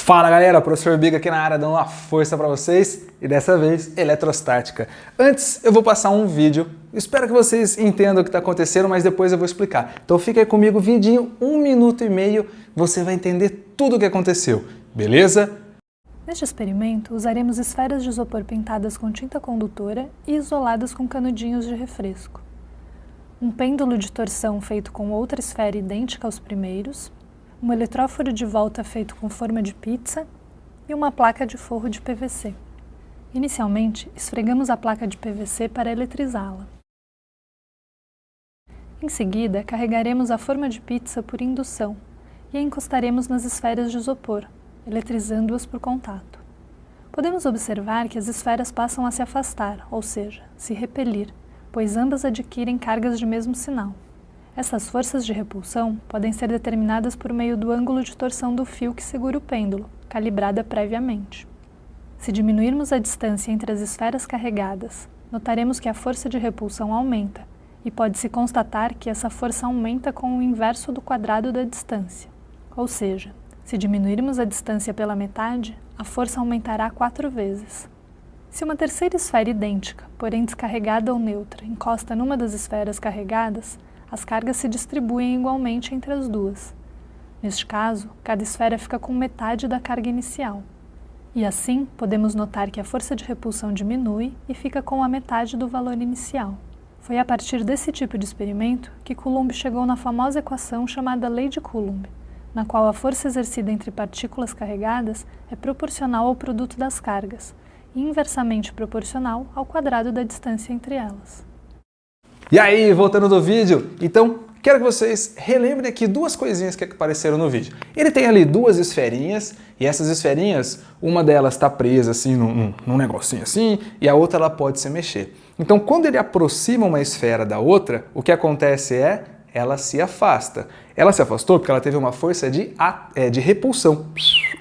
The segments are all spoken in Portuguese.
Fala galera, professor Biga aqui na área dando uma força para vocês e dessa vez eletrostática. Antes eu vou passar um vídeo, espero que vocês entendam o que está acontecendo, mas depois eu vou explicar. Então fica aí comigo, vidinho, 1 minuto e meio, você vai entender tudo o que aconteceu, beleza? Neste experimento, usaremos esferas de isopor pintadas com tinta condutora e isoladas com canudinhos de refresco. Um pêndulo de torção feito com outra esfera idêntica aos primeiros, um eletróforo de volta feito com forma de pizza e uma placa de forro de PVC. Inicialmente, esfregamos a placa de PVC para eletrizá-la. Em seguida, carregaremos a forma de pizza por indução e a encostaremos nas esferas de isopor, eletrizando-as por contato. Podemos observar que as esferas passam a se afastar, ou seja, se repelir, pois ambas adquirem cargas de mesmo sinal. Essas forças de repulsão podem ser determinadas por meio do ângulo de torção do fio que segura o pêndulo, calibrada previamente. Se diminuirmos a distância entre as esferas carregadas, notaremos que a força de repulsão aumenta, e pode-se constatar que essa força aumenta com o inverso do quadrado da distância. Ou seja, se diminuirmos a distância pela metade, a força aumentará 4 vezes. Se uma terceira esfera idêntica, porém descarregada ou neutra, encosta numa das esferas carregadas, as cargas se distribuem igualmente entre as duas. Neste caso, cada esfera fica com metade da carga inicial. E assim, podemos notar que a força de repulsão diminui e fica com a metade do valor inicial. Foi a partir desse tipo de experimento que Coulomb chegou na famosa equação chamada Lei de Coulomb, na qual a força exercida entre partículas carregadas é proporcional ao produto das cargas, e inversamente proporcional ao quadrado da distância entre elas. E aí, voltando do vídeo, então quero que vocês relembrem aqui duas coisinhas que apareceram no vídeo. Ele tem ali duas esferinhas, e essas esferinhas, uma delas está presa assim num negocinho assim, e a outra ela pode se mexer. Então quando ele aproxima uma esfera da outra, o que acontece é, ela se afasta. Ela se afastou porque ela teve uma força de repulsão.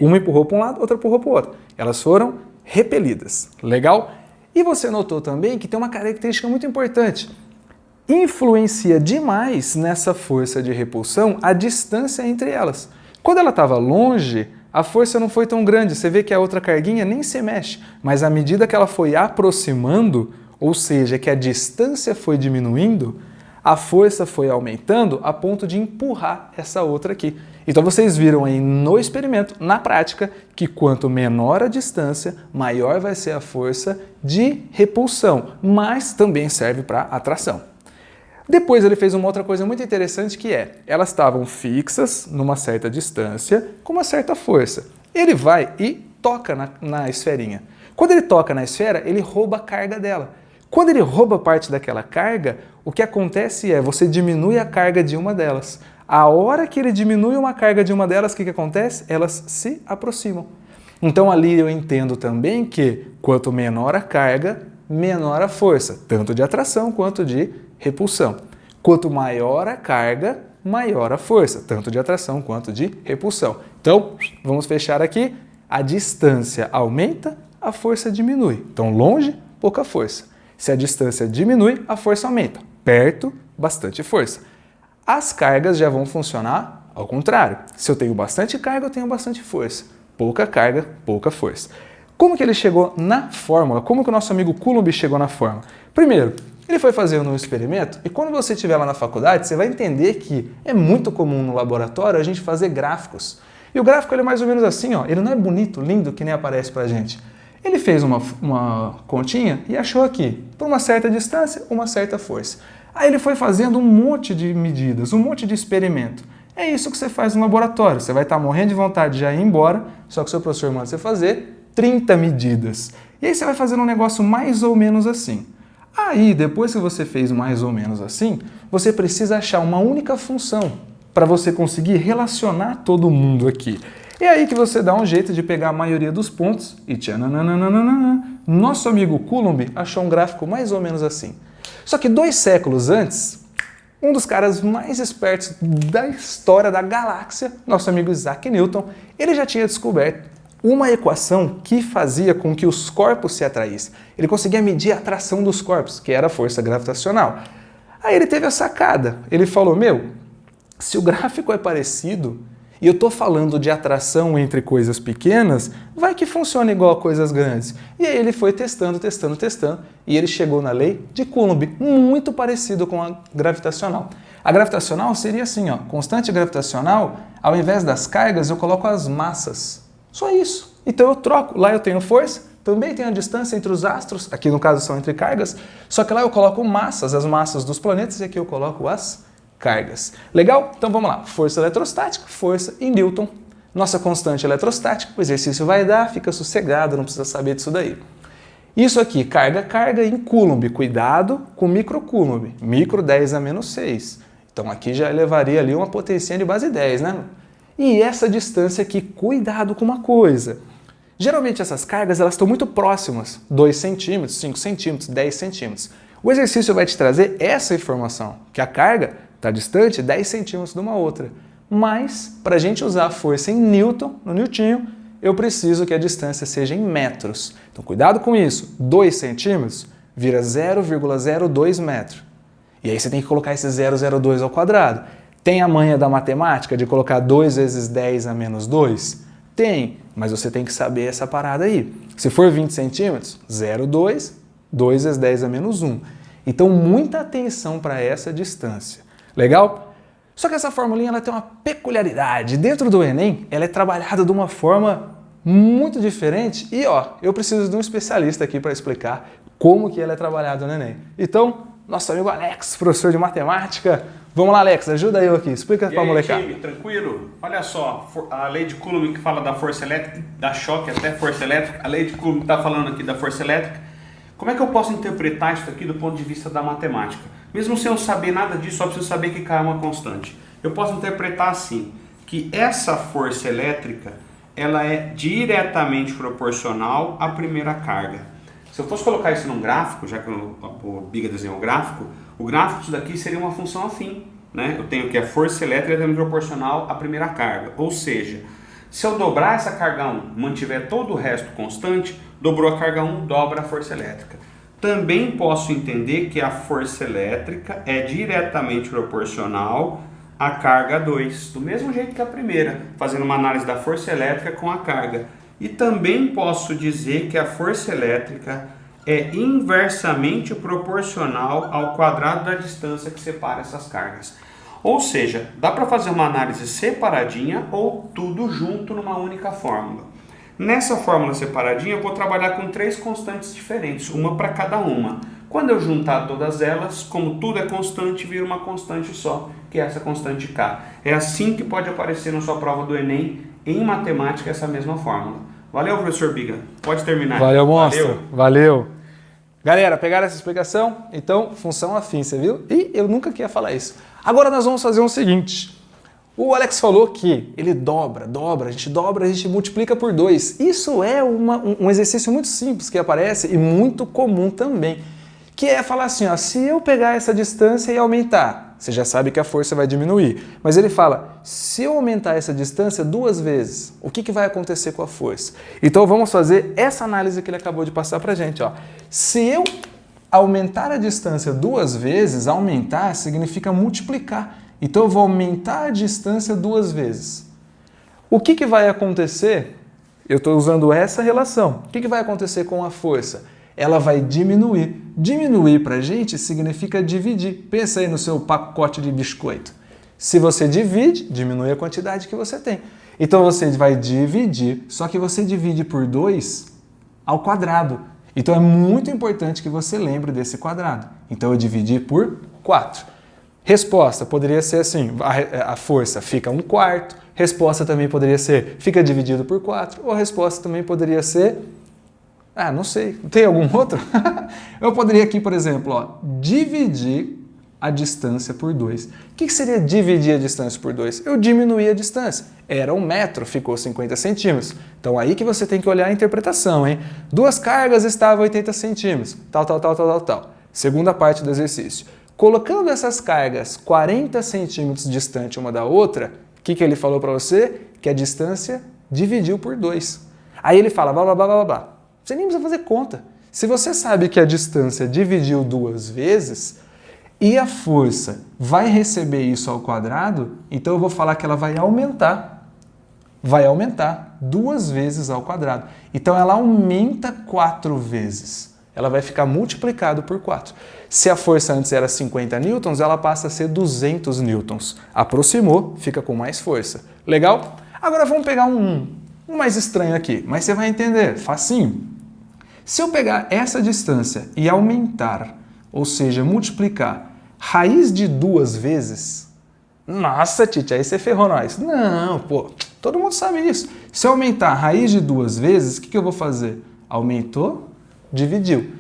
Uma empurrou para um lado, outra empurrou para o outro. Elas foram repelidas. Legal? E você notou também que tem uma característica muito importante. Influencia demais nessa força de repulsão a distância entre elas. Quando ela estava longe, a força não foi tão grande, você vê que a outra carguinha nem se mexe, mas à medida que ela foi aproximando, ou seja, que a distância foi diminuindo, a força foi aumentando a ponto de empurrar essa outra aqui. Então vocês viram aí no experimento, na prática, que quanto menor a distância, maior vai ser a força de repulsão, mas também serve para atração. Depois ele fez uma outra coisa muito interessante que é, elas estavam fixas numa certa distância, com uma certa força. Ele vai e toca na esferinha. Quando ele toca na esfera, ele rouba a carga dela. Quando ele rouba parte daquela carga, o que acontece é, você diminui a carga de uma delas. A hora que ele diminui uma carga de uma delas, o que acontece? Elas se aproximam. Então ali eu entendo também que quanto menor a carga, menor a força, tanto de atração quanto de repulsão. Quanto maior a carga, maior a força, tanto de atração quanto de repulsão. Então, vamos fechar aqui. A distância aumenta, a força diminui. Então, longe, pouca força. Se a distância diminui, a força aumenta. Perto, bastante força. As cargas já vão funcionar ao contrário. Se eu tenho bastante carga, eu tenho bastante força. Pouca carga, pouca força. Como que ele chegou na fórmula? Como que o nosso amigo Coulomb chegou na fórmula? Primeiro, ele foi fazendo um experimento e quando você estiver lá na faculdade, você vai entender que é muito comum no laboratório a gente fazer gráficos. E o gráfico ele é mais ou menos assim, ó, ele não é bonito, lindo, que nem aparece pra gente. Ele fez uma continha e achou aqui, por uma certa distância, uma certa força. Aí ele foi fazendo um monte de medidas, um monte de experimento. É isso que você faz no laboratório, você vai estar morrendo de vontade de já ir embora, só que o seu professor manda você fazer 30 medidas. E aí você vai fazendo um negócio mais ou menos assim. Aí, depois que você fez mais ou menos assim, você precisa achar uma única função para você conseguir relacionar todo mundo aqui. É aí que você dá um jeito de pegar a maioria dos pontos e tchananana, nosso amigo Coulomb achou um gráfico mais ou menos assim. Só que 2 séculos antes, um dos caras mais espertos da história da galáxia, nosso amigo Isaac Newton, ele já tinha descoberto uma equação que fazia com que os corpos se atraíssem. Ele conseguia medir a atração dos corpos, que era a força gravitacional. Aí ele teve a sacada. Ele falou, se o gráfico é parecido e eu estou falando de atração entre coisas pequenas, vai que funciona igual a coisas grandes. E aí ele foi testando, e ele chegou na lei de Coulomb, muito parecido com a gravitacional. A gravitacional seria assim, ó, constante gravitacional, ao invés das cargas eu coloco as massas. Só isso. Então eu troco, lá eu tenho força, também tenho a distância entre os astros, aqui no caso são entre cargas, só que lá eu coloco massas, as massas dos planetas, e aqui eu coloco as cargas. Legal? Então vamos lá. Força eletrostática, força em Newton. Nossa constante eletrostática, o exercício vai dar, fica sossegado, não precisa saber disso daí. Isso aqui, carga em Coulomb. Cuidado com microcoulomb. Micro 10 a menos 6. Então aqui já elevaria ali uma potencinha de base 10, né? E essa distância aqui, cuidado com uma coisa. Geralmente essas cargas elas estão muito próximas. 2 centímetros, 5 centímetros, 10 centímetros. O exercício vai te trazer essa informação, que a carga está distante 10 centímetros de uma outra. Mas, para a gente usar a força em Newton, no Newtinho, eu preciso que a distância seja em metros. Então, cuidado com isso. 2 centímetros vira 0,02 metro. E aí você tem que colocar esse 0,02 ao quadrado. Tem a manha da matemática de colocar 2 vezes 10 a menos 2? Tem, mas você tem que saber essa parada aí. Se for 20 centímetros, 0,2, 2 vezes 10 a menos 1. Então, muita atenção para essa distância. Legal? Só que essa formulinha ela tem uma peculiaridade. Dentro do Enem, ela é trabalhada de uma forma muito diferente e, ó, eu preciso de um especialista aqui para explicar como que ela é trabalhada no Enem. Então, nosso amigo Alex, professor de matemática. Vamos lá, Alex, ajuda eu aqui, explica para a molecada. Time, tranquilo? Olha só, a lei de Coulomb que fala da força elétrica, da choque até força elétrica, a lei de Coulomb está falando aqui da força elétrica. Como é que eu posso interpretar isso aqui do ponto de vista da matemática? Mesmo sem eu saber nada disso, só preciso saber que K é uma constante. Eu posso interpretar assim, que essa força elétrica, ela é diretamente proporcional à primeira carga. Se eu fosse colocar isso num gráfico, já que o Biga desenhou o gráfico disso daqui seria uma função afim, né? Eu tenho que a força elétrica é proporcional à primeira carga, ou seja, se eu dobrar essa carga 1, mantiver todo o resto constante, dobrou a carga 1, dobra a força elétrica. Também posso entender que a força elétrica é diretamente proporcional à carga 2, do mesmo jeito que a primeira, fazendo uma análise da força elétrica com a carga. E também posso dizer que a força elétrica é inversamente proporcional ao quadrado da distância que separa essas cargas. Ou seja, dá para fazer uma análise separadinha ou tudo junto numa única fórmula. Nessa fórmula separadinha eu vou trabalhar com 3 constantes diferentes, uma para cada uma. Quando eu juntar todas elas, como tudo é constante, vira uma constante só, que é essa constante K. É assim que pode aparecer na sua prova do Enem, em matemática, essa mesma fórmula. Valeu, professor Biga. Pode terminar. Valeu, monstro. Valeu. Galera, pegaram essa explicação? Então, função afim, você viu? E eu nunca queria falar isso. Agora nós vamos fazer o seguinte. O Alex falou que ele dobra, a gente multiplica por 2. Isso é um exercício muito simples que aparece e muito comum também. Que é falar assim, ó, se eu pegar essa distância e aumentar, você já sabe que a força vai diminuir. Mas ele fala, se eu aumentar essa distância 2 vezes, o que vai acontecer com a força? Então vamos fazer essa análise que ele acabou de passar pra gente. Ó. Se eu aumentar a distância 2 vezes, aumentar significa multiplicar. Então eu vou aumentar a distância 2 vezes. O que vai acontecer? Eu estou usando essa relação. O que vai acontecer com a força? Ela vai diminuir. Diminuir para a gente significa dividir. Pensa aí no seu pacote de biscoito. Se você divide, diminui a quantidade que você tem. Então você vai dividir, só que você divide por 2 ao quadrado. Então é muito importante que você lembre desse quadrado. Então eu dividi por 4. Resposta poderia ser assim, a força fica 1/4. Resposta também poderia ser, fica dividido por 4. Ou a resposta também poderia ser... não sei. Tem algum outro? Eu poderia aqui, por exemplo, ó, dividir a distância por 2. O que seria dividir a distância por 2? Eu diminuí a distância. Era 1 metro, ficou 50 centímetros. Então aí que você tem que olhar a interpretação, hein? 2 cargas estavam 80 centímetros. Tal. Segunda parte do exercício. Colocando essas cargas 40 centímetros distante uma da outra, o que ele falou para você? Que a distância dividiu por 2. Aí ele fala, blá, blá, blá, blá, blá. Você nem precisa fazer conta. Se você sabe que a distância dividiu 2 vezes e a força vai receber isso ao quadrado, então eu vou falar que ela vai aumentar. vai aumentar 2 vezes ao quadrado. Então ela aumenta 4 vezes. Ela vai ficar multiplicado por 4. Se a força antes era 50 newtons, ela passa a ser 200 newtons. Aproximou, fica com mais força. Legal? Agora vamos pegar um mais estranho aqui, mas você vai entender, facinho. Se eu pegar essa distância e aumentar, ou seja, multiplicar raiz de 2 vezes, nossa, Tite, aí você ferrou nós. Não, pô, todo mundo sabe isso. Se eu aumentar a raiz de 2 vezes, o que eu vou fazer? Aumentou, dividiu.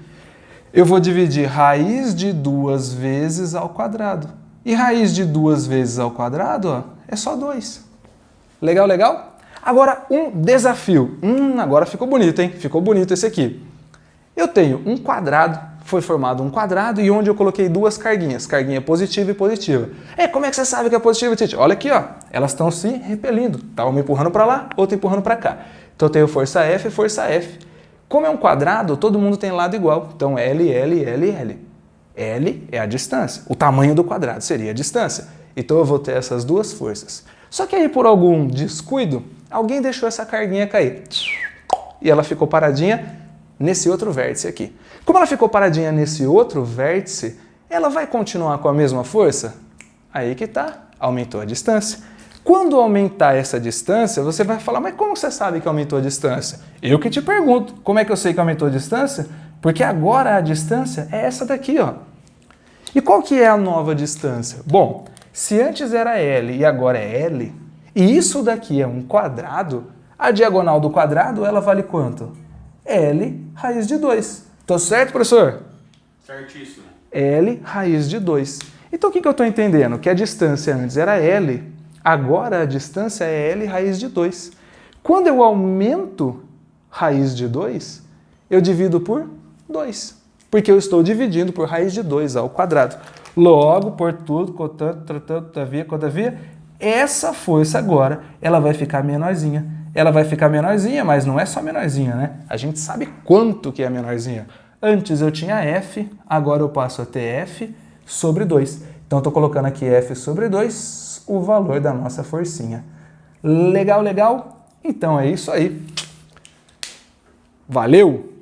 Eu vou dividir raiz de 2 vezes ao quadrado. E raiz de 2 vezes ao quadrado, ó, é só 2. Legal, legal? Agora, um desafio. Agora ficou bonito, hein? Ficou bonito esse aqui. Eu tenho um quadrado, foi formado um quadrado e onde eu coloquei 2 carguinhas, carguinha positiva e positiva. Como é que você sabe que é positiva, Tite? Olha aqui, ó, elas estão se repelindo. Tá uma empurrando para lá, outra empurrando para cá. Então eu tenho força F e força F. Como é um quadrado, todo mundo tem lado igual. Então L, L, L, L. L é a distância. O tamanho do quadrado seria a distância. Então eu vou ter essas 2 forças. Só que aí, por algum descuido, alguém deixou essa carguinha cair. E ela ficou paradinha nesse outro vértice aqui. Como ela ficou paradinha nesse outro vértice, ela vai continuar com a mesma força? Aí que tá, aumentou a distância. Quando aumentar essa distância, você vai falar, mas como você sabe que aumentou a distância? Eu que te pergunto, como é que eu sei que aumentou a distância? Porque agora a distância é essa daqui, ó. E qual que é a nova distância? Bom, se antes era L e agora é L, e isso daqui é um quadrado, a diagonal do quadrado, ela vale quanto? L raiz de 2. Tô certo, professor? Certíssimo. L raiz de 2. Então o que eu estou entendendo? Que a distância antes era L, agora a distância é L raiz de 2. Quando eu aumento raiz de 2, eu divido por 2. Porque eu estou dividindo por raiz de 2 ao quadrado. Logo, por tudo, todavia, essa força agora, ela vai ficar menorzinha. Ela vai ficar menorzinha, mas não é só menorzinha, né? A gente sabe quanto que é menorzinha. Antes eu tinha F, agora eu passo a ter F sobre 2. Então, estou colocando aqui F sobre 2, o valor da nossa forcinha. Legal, legal? Então é isso aí. Valeu!